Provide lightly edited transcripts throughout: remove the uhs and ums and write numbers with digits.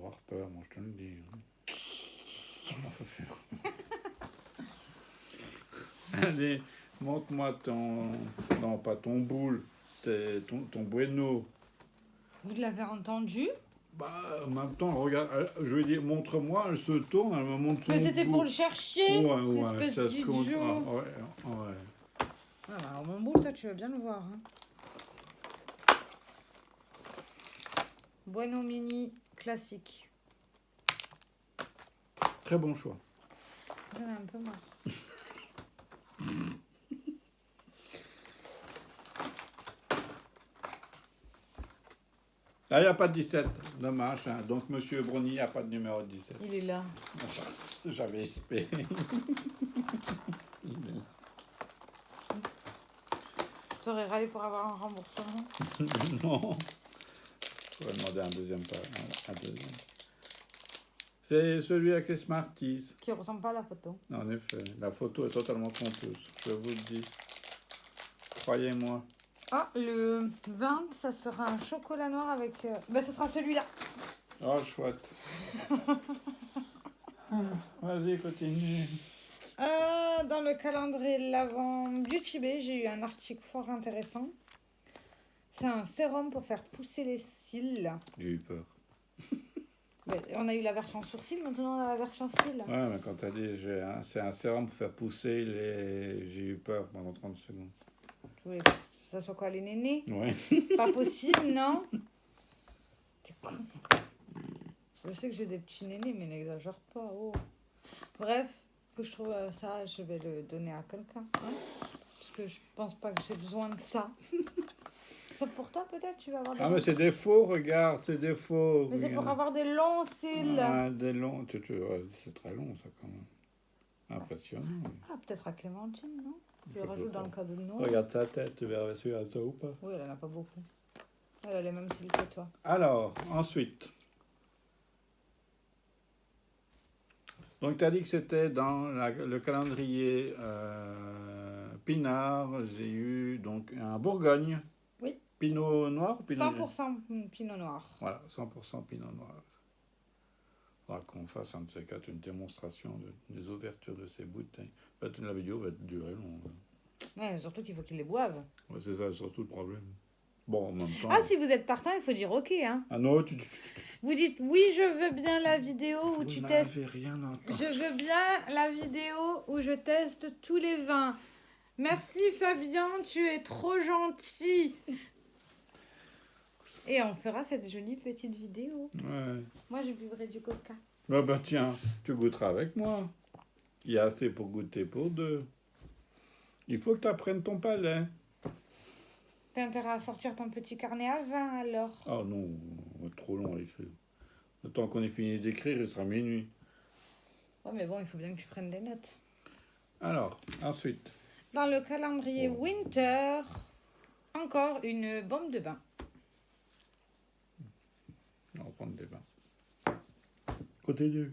avoir peur, moi je te le dis. Comment faut faire? Allez, montre-moi ton... Non, pas ton boule, ton bueno. Vous l'avez entendu? Bah, en même temps, regarde, je lui dis, montre-moi, elle se tourne, elle me montre son Mais c'était bout. pour le chercher. Ouais, Espèce ça se compte. d'idiot. Ah, ouais. Ah bah, alors mon boule, ça tu vas bien le voir. Hein. Bueno mini classique. Très bon choix. J'en ai un peu marre. Ah, il n'y a pas de 17, dommage. Hein. Donc, Monsieur Brony, il n'y a pas de numéro 17. Il est là. J'avais espéré. Tu aurais râlé pour avoir un remboursement? Non. Je vais demander un deuxième. C'est celui avec les Smarties. Qui ressemble pas à la photo. En effet, la photo est totalement trompeuse. Je vous le dis. Croyez-moi. Ah, le 20, ça sera un chocolat noir avec... Ben, ce sera celui-là. Oh, chouette. Vas-y, continue. Dans le calendrier l'avant Beauty Bay, j'ai eu un article fort intéressant. C'est un sérum pour faire pousser les cils. J'ai eu peur. Ben, on a eu la version sourcil, maintenant on a la version cils. Ouais, mais quand t'as dit c'est un sérum pour faire pousser les... J'ai eu peur pendant 30 secondes. Tu voulais que ça soit quoi, les nénés? Ouais. Pas possible, non? T'es con. Je sais que j'ai des petits nénés, mais n'exagère pas. Oh. Bref, que je trouve ça, je vais le donner à quelqu'un. Hein, parce que je pense pas que j'ai besoin de ça. Ça pour toi, peut-être, tu vas avoir des... Ah, mais c'est des faux, regarde, c'est des faux. Mais c'est pour avoir des longs cils. Ah, des longs, ouais, c'est très long, ça, quand même. Impressionnant. Ah, peut-être à Clémentine, non? Tu le Je rajoutes peux dans pas. le cadeau de Noël. Regarde ta tête, tu verras si elle a ça ou pas. Oui, elle en a pas beaucoup. Elle a les mêmes cils que toi. Alors, ensuite. Donc, tu as dit que c'était dans le calendrier Pinard. J'ai eu donc un Bourgogne. Oui. Pinot noir ou Pinot 100% Pinot Noir. Voilà, 100% Pinot noir. Il faudra qu'on fasse un de ces quatre, une démonstration des ouvertures de ces bouteilles. La vidéo va durer long. Ouais, surtout qu'il faut qu'ils les boivent. Ouais, c'est ça, surtout le problème. Bon, en même temps... Ah, si vous êtes partant, il faut dire OK, hein. Ah non, Vous dites oui, je veux bien la vidéo où tu testes. Vous n'avez rien entendu. Je veux bien la vidéo où je teste tous les vins. Merci Fabien, tu es trop gentil. Et on fera cette jolie petite vidéo. Ouais. Moi, je buvrai du coca. Bah tiens, tu goûteras avec moi. Il y a assez pour goûter pour deux. Il faut que tu apprennes ton palais. T'as intérêt à sortir ton petit carnet à vin, alors. Oh non, trop long à écrire. Le temps qu'on ait fini d'écrire, il sera minuit. Ouais, mais bon, il faut bien que tu prennes des notes. Alors, ensuite. Dans le calendrier Winter, encore une bombe de bain. On va prendre des bains. Continue.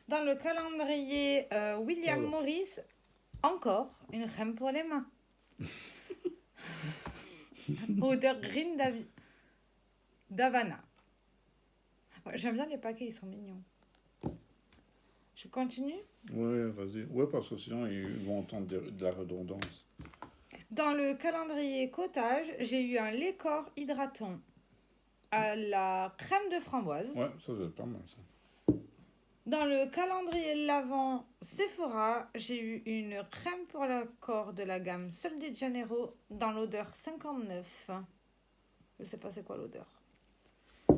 Dans le calendrier William Morris, encore une crème pour les mains. Odeur green d'Havana. Ouais, j'aime bien les paquets, ils sont mignons. Je continue? Ouais, vas-y. Ouais, parce que sinon, ils vont entendre de la redondance. Dans le calendrier cottage, j'ai eu un lait corps hydratant à la crème de framboise. Ouais, ça, c'est pas mal, ça. Dans le calendrier l'avant Sephora, j'ai eu une crème pour le corps de la gamme Sol de Janeiro dans l'odeur 59. Je sais pas c'est quoi l'odeur. À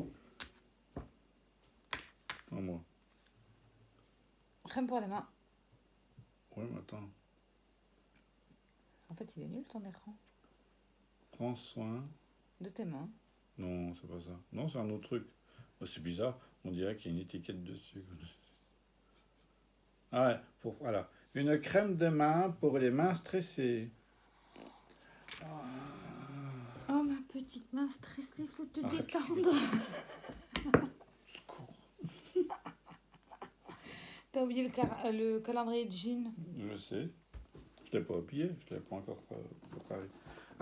moi. Crème pour les mains. Ouais, mais attends. En fait, il est nul ton écran. Prends soin. De tes mains. Non, c'est pas ça. Non, c'est un autre truc. Oh, c'est bizarre. On dirait qu'il y a une étiquette dessus. Ah ouais, voilà. Une crème de main pour les mains stressées. Oh, ma petite main stressée, faut te détendre. Secours. T'as oublié le calendrier de jean. Je sais. Je l'ai pas oublié. Je l'ai pas encore préparé.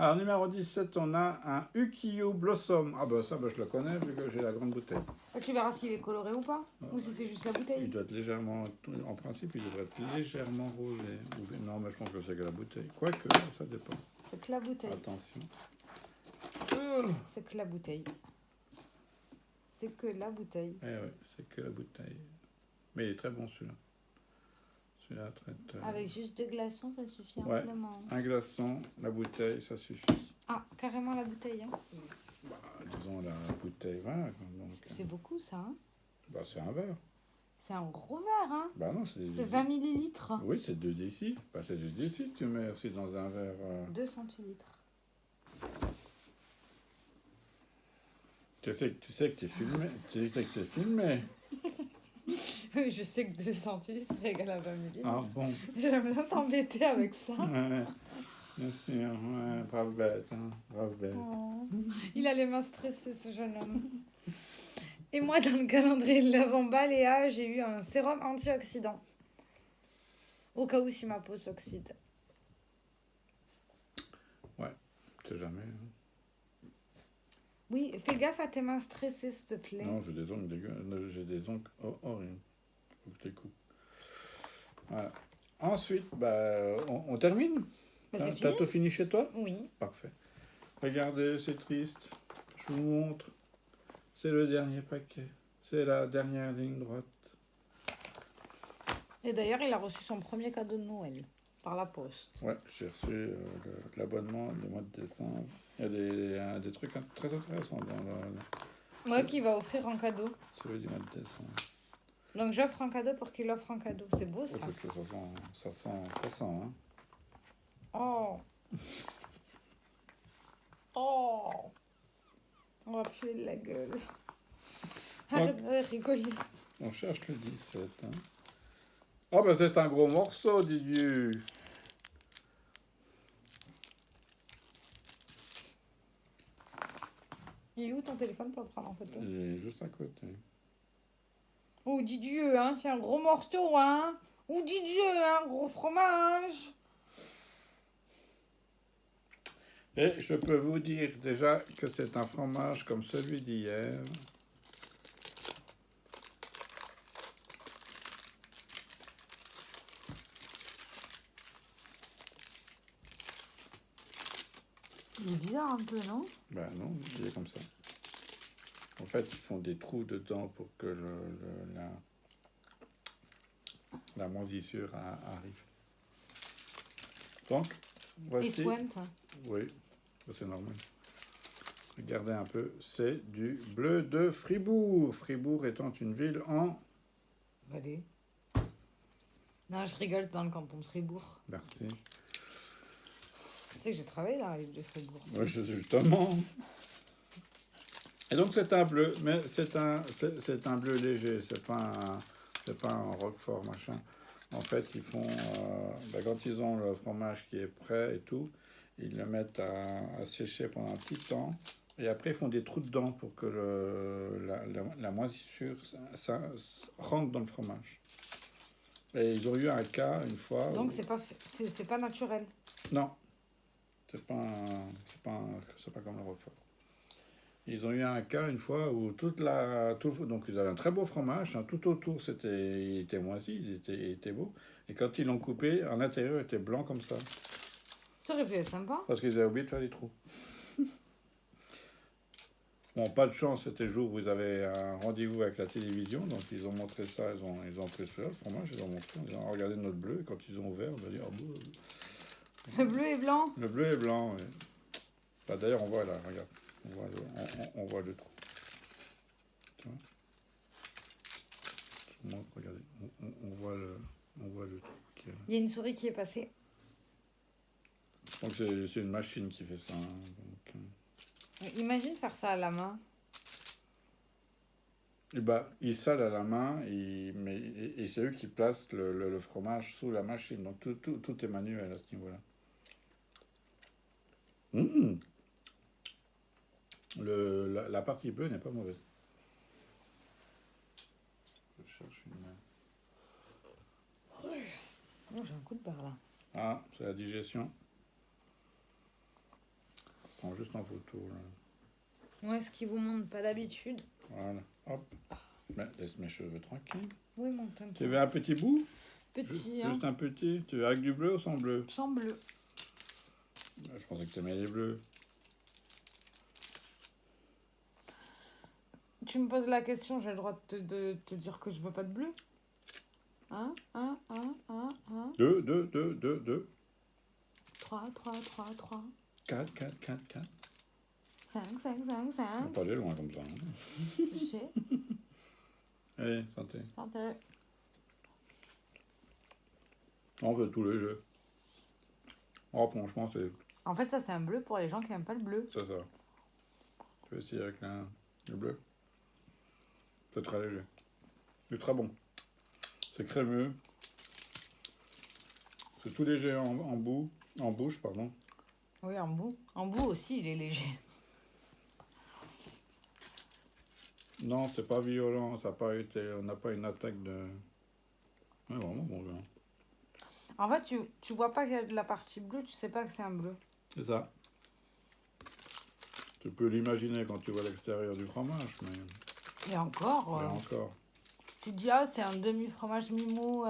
Alors, numéro 17, on a un Ukiyo Blossom. Ah bah ça, bah, je le connais vu que j'ai la grande bouteille. Tu verras s'il est coloré ou pas. Ou si c'est juste la Il bouteille. doit être légèrement... En principe, il devrait être légèrement rosé. Non, mais je pense que c'est que la bouteille. Quoique, ça dépend. C'est que la bouteille. Attention. C'est que la bouteille. C'est que la bouteille. Eh ouais, c'est que la bouteille. Mais il est très bon celui-là. Celui-là traite... Avec juste 2 glaçons, ça suffit Ouais. amplement. Un glaçon, la bouteille, ça suffit. Ah, carrément la bouteille. Hein. Bah, disons la bouteille, voilà. Donc, C'est beaucoup ça. Hein. bah, c'est un verre. C'est un gros verre. Hein. Bah non, c'est... C'est 20 millilitres. Oui, c'est 2 décis. Bah, c'est 2 décis que tu mets aussi dans un verre. 2 centilitres. Tu sais que tu es filmé. Tu sais que tu es filmé. Je sais que 2 centilitres égale à 20 millilitres. Ah bon. J'aime bien t'embêter avec ça. Ouais, bien sûr. Ouais, brave bête. Hein, brave bête. Oh. Il a les mains stressées, ce jeune homme. Et moi, dans le calendrier de l'avant Baléa, j'ai eu un sérum antioxydant. Au cas où si ma peau s'oxyde. Ouais, tu sais jamais. Hein. Oui, fais gaffe à tes mains stressées, s'il te plaît. Non, j'ai des ongles dégueulasses. J'ai des ongles horribles. Faut que je les coupe. Voilà. Ensuite, bah, on termine. Bah, c'est T'as fini. tout fini chez toi? Oui. Parfait. Regardez, c'est triste. Je vous montre. C'est le dernier paquet. C'est la dernière ligne droite. Et d'ailleurs, il a reçu son premier cadeau de Noël par la poste. Ouais, j'ai reçu l'abonnement du mois de décembre. Il y a des trucs très intéressants dans Moi qui va offrir un cadeau. celui du mois de décembre. Donc j'offre un cadeau pour qu'il offre un cadeau. C'est beau ça. Ça sent, hein. Oh. Oh. On va puer de la gueule. Arrête de rigoler. On cherche le 17, hein. Ah bah c'est un gros morceau, Didier. Il est où ton téléphone pour le prendre en photo? Il est juste à côté. Oh, dis Dieu, hein, c'est un gros morceau, hein. Oh, dis Dieu, un gros fromage. Et je peux vous dire déjà que c'est un fromage comme celui d'hier. Il est bizarre un peu, non? Ben non, il est comme ça. En fait, ils font des trous dedans pour que la moisissure arrive. Donc, Il voici. se pointe. Oui, c'est normal. Regardez un peu, c'est du bleu de Fribourg. Fribourg étant une ville en... Allez. Non, je rigole dans le canton de Fribourg. Merci. Tu sais que j'ai travaillé dans la ville de Fribourg. Oui, justement. Et donc c'est un bleu, mais c'est un bleu léger, c'est pas un roquefort machin. En fait, ils font, quand ils ont le fromage qui est prêt et tout, ils le mettent à sécher pendant un petit temps. Et après, ils font des trous dedans pour que la moisissure ça rentre dans le fromage. Et ils ont eu un cas une fois. Donc c'est pas naturel. Non, c'est pas comme le roquefort. Ils ont eu un cas une fois où donc ils avaient un très beau fromage, hein, tout autour il était moisi, il était beau. Et quand ils l'ont coupé, en intérieur il était blanc comme ça. Ça aurait pu être sympa. Parce qu'ils avaient oublié de faire des trous. Bon, pas de chance, c'était le jour où ils avaient un rendez-vous avec la télévision, donc ils ont montré ça, ils ont pris ça, le fromage, ils ont montré, ils ont regardé notre bleu, et quand ils ont ouvert, on a dit, oh, bon, Le bleu est blanc. le bleu est blanc, oui. Bah, d'ailleurs, on voit là, regarde, on voit le trou. Tu vois? Je vous montre, regardez, on voit le trou qui est là. Il y a une souris qui est passée. Donc c'est une machine qui fait ça. Hein, donc, Imagine faire ça à la main. et bah, ils salent à la main, et c'est eux qui placent le fromage sous la machine. Donc tout est manuel à ce niveau-là. Mmh. La partie bleue n'est pas mauvaise. Je cherche une... Oh, j'ai un coup de barre là. Ah, c'est la digestion. prends juste en photo. Là. Ouais, ce qui vous montre pas d'habitude. Voilà, hop. Mais laisse mes cheveux tranquilles. Oui, mon tonton. Tu veux un petit bout? Petit, hein. Juste un petit. Tu veux avec du bleu ou sans bleu? Sans bleu. Je pensais que tu aimais les bleus. Tu me poses la question, j'ai le droit de te dire que je veux pas de bleu. Un. 2. 3. 4. 5. On va pas aller loin comme ça. Hein. Je sais. Allez, santé. Santé. On fait tous les jeux. Oh, franchement, c'est En fait, ça, c'est un bleu pour les gens qui aiment pas le bleu. ça. Tu veux essayer avec le bleu? C'est très léger. C'est très bon. C'est crémeux. C'est tout léger en bouche, pardon. Oui, en bout. En bout aussi, il est léger. Non, c'est pas violent, ça a pas été, on n'a pas une attaque de... Ouais, vraiment bon vin. En fait, tu vois pas qu'il y a de la partie bleue, tu sais pas que c'est un bleu. C'est ça. Tu peux l'imaginer quand tu vois l'extérieur du fromage, mais... Et encore, Et encore. tu te dis, ah, c'est un demi-fromage mi-mou,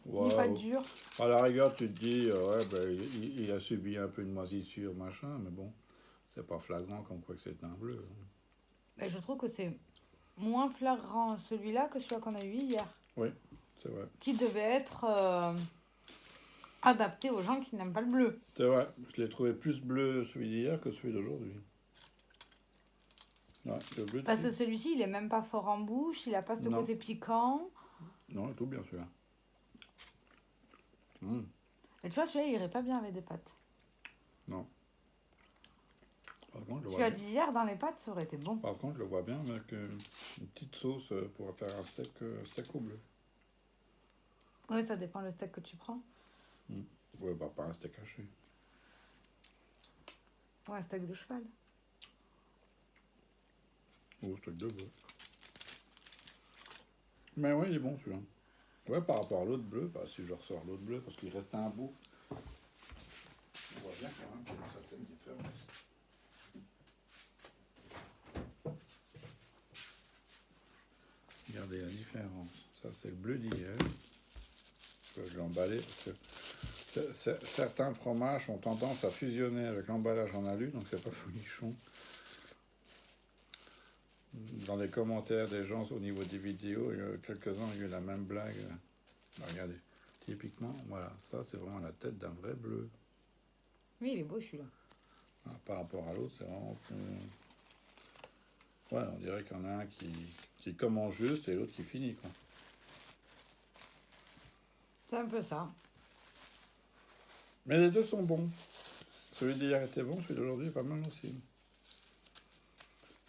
Ouais, mi-pâte dure. À la rigueur, tu te dis, ouais, ben, il a subi un peu une moisissure, machin, mais bon, c'est pas flagrant comme quoi que c'est un bleu. Mais je trouve que c'est moins flagrant celui-là que celui qu'on a eu hier. Oui, c'est vrai. Qui devait être adapté aux gens qui n'aiment pas le bleu. C'est vrai, je l'ai trouvé plus bleu celui d'hier que celui d'aujourd'hui. Ouais, le bleu Parce que celui-ci, il est même pas fort en bouche, il a pas ce Non. côté piquant. Non, tout bien celui-là. Et tu vois, celui-là, il irait pas bien avec des pâtes. Non. Par contre, je le Tu vois as bien. dit hier, dans les pâtes, ça aurait été bon. Par contre, je le vois bien avec une petite sauce pour faire un steak au bleu. Oui, ça dépend le steak que tu prends. Ouais, bah pas un steak haché. Ouais, un steak de cheval. Ou un steak de bœuf. Mais oui, il est bon celui-là. Ouais, par rapport à l'autre bleu, bah si je ressors l'autre bleu, parce qu'il reste un bout. On voit bien quand même qu'il y a une certaine différence. Regardez la différence. Ça, c'est le bleu d'hier. Je l'ai emballé parce que certains fromages ont tendance à fusionner avec l'emballage en alu, donc c'est pas folichon. Dans les commentaires des gens au niveau des vidéos, quelques-uns ont eu la même blague. Bah, regardez, typiquement, voilà, ça c'est vraiment la tête d'un vrai bleu. Oui, il est beau celui-là. Par rapport à l'autre, c'est vraiment plus... Ouais, on dirait qu'il y en a un qui commence juste et l'autre qui finit, quoi. C'est un peu ça. Mais les deux sont bons. Celui d'hier était bon, celui d'aujourd'hui est pas mal aussi.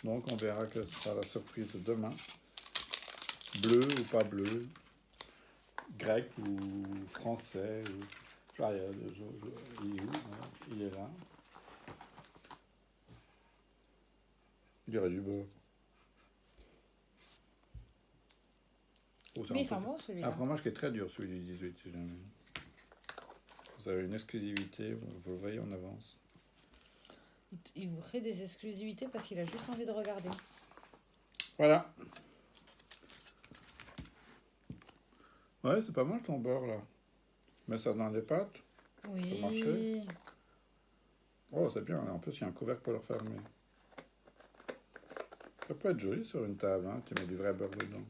Donc on verra que ce sera la surprise de demain. Bleu ou pas bleu, grec ou français. Ou... il est où? Il est là. Il y aurait du beurre. Oh, Mais il sent bon celui-là. un fromage qui est très dur, celui du 18, si jamais. Vous avez une exclusivité, vous le voyez en avance. Il vous crée des exclusivités parce qu'il a juste envie de regarder. Voilà. Ouais, c'est pas mal ton beurre là. Mets ça dans les pâtes. Oui. marcher. Oh, c'est bien. En plus, il y a un couvercle pour le refermer. Ça peut être joli sur une table, hein. Tu mets du vrai beurre dedans.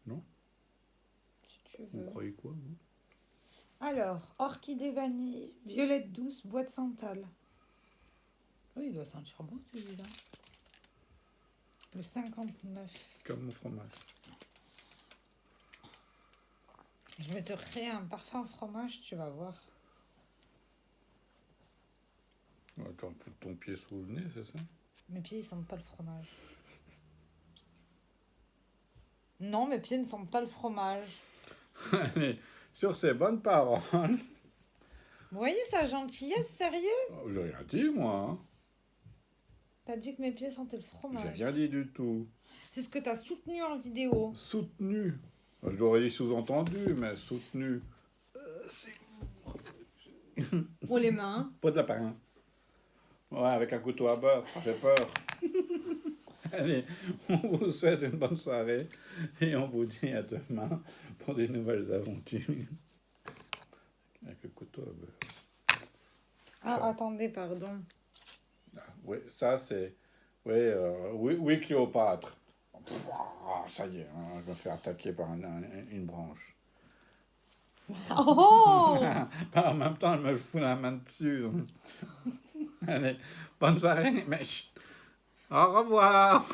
Non? Si tu Vous veux. croyez quoi, vous? Alors, orchidée vanille, violette douce, bois de santal. Oui, il doit sentir bon celui-là. Le 59. Comme mon fromage. Je vais te créer un parfum fromage, tu vas voir. Attends, foutre ton pied sous le nez, c'est ça? Mes pieds, ils sentent pas le fromage. Non, mes pieds ne sentent pas le fromage. Allez, sur ces bonnes paroles. Vous voyez sa gentillesse, sérieux? Oh, j'ai rien dit, moi. Hein. T'as dit que mes pieds sentaient le J'ai fromage. rien dit du tout. C'est ce que t'as soutenu en vidéo. Soutenu. Je l'aurais dit sous-entendu, mais soutenu. C'est Pour les mains. pas de lapin. Ouais, avec un couteau à beurre, ça fait peur. Allez, on vous souhaite une bonne soirée et on vous dit à demain pour des nouvelles aventures. Avec le couteau à beurre. Ah, Ça. attendez, pardon. Ah, oui, ça c'est. Oui, oui, Cléopâtre. Ah, ça y est, hein, je me fais attaquer par une branche. Oh! En même temps, elle me fout la main dessus. Allez, bonne soirée, mais chut, au revoir.